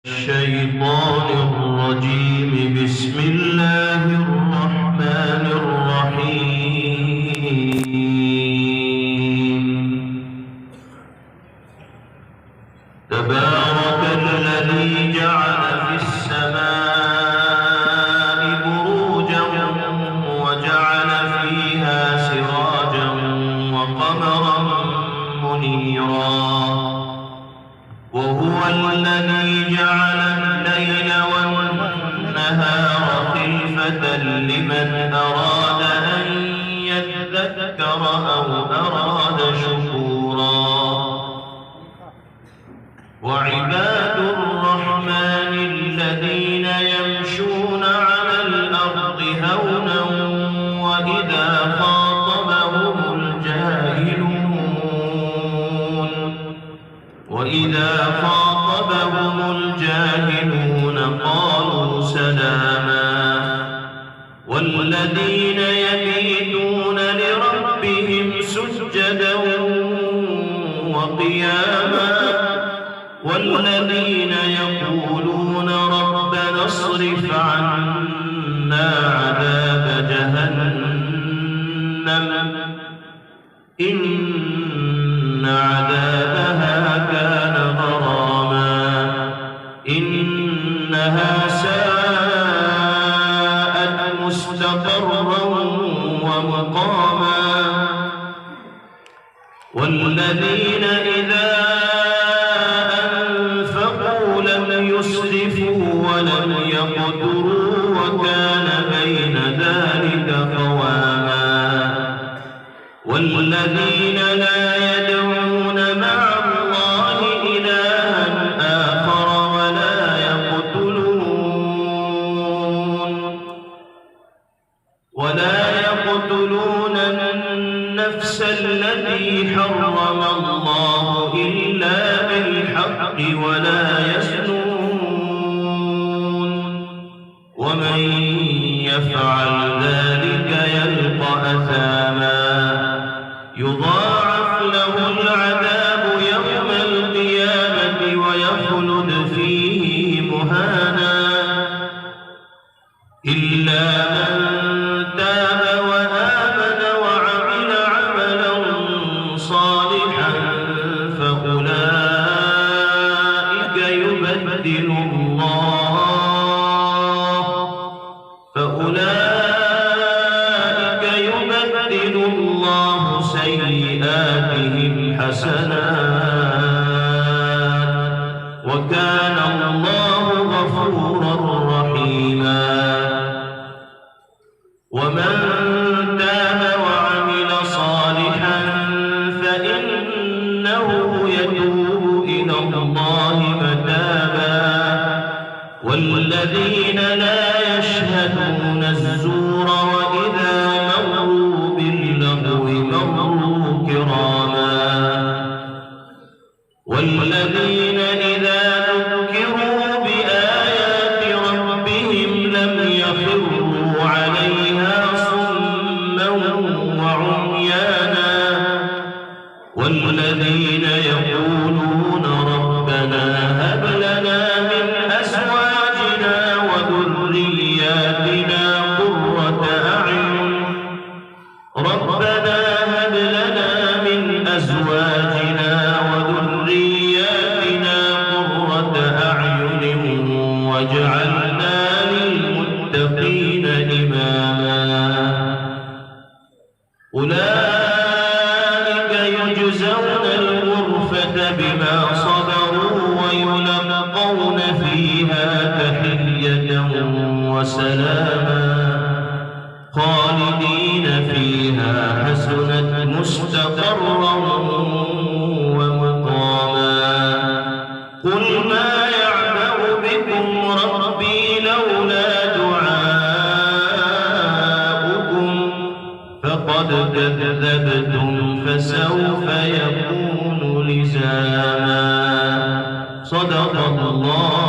الشيطان الرجيم. بسم الله الرحمن الرحيم. تبارك الذي جعل في السماء بروجا وجعل فيها سراجا وقمرا منيرا، وهو الذي جعل الليل والنهار خلفة لمن أراد أن يذكر أو أراد شكورا. وعباد الرحمن الذين يمشون على الأرض هونا وإذا خاطبهم الجاهلون قالوا سلاما. والذين يبيتون لربهم سجدا وقياما، والذين يقولون ربنا اصرف عنا عذاب جهنم إن عذابها كان غراما، إنها ساءت مستقرا ومقاما. والذين إذا أنفقوا لم يسرفوا ولم يقتروا وكان بين ذلك قواما. والذين لا يدعون مع الله إلها آخر ولا يقتلون النفس التي حرم الله إلا بالحق ولا يزنون، ومن يفعل ذلك يلقى أثاما يضاعف له العذاب يوم القيامة ويخلد فيه مهانا، إلا من تاب وآمن وعمل عملا صالحا فأولئك يبدل الله سيئاتهم حسنات، وكان الله غفورا رحيما. ومن تاب وعمل صالحا فإنه يتوب إلى الله متابا. والذين لا يشهدون الزور وإذا مروا باللغو مروا كراما. والذين إذا ذكروا بآيات ربهم لم يخروا عليها صما وعميانا. والذين يقولون ربنا هب لنا من أزواجنا وذرياتنا قرة أعين، ربنا هب لنا من أزواجنا وذرياتنا قرة أعين واجعلنا للمتقين إماما. أولئك يجزون الغرفة بما صبروا ويلقون فيها تحية وسلاما، خالدين فيها حسنت مستقرا ومقاما. قل ما يعبأ بكم ربي لولا دعاؤكم فقد كذبتم فسوف يكون لزاما. صدق الله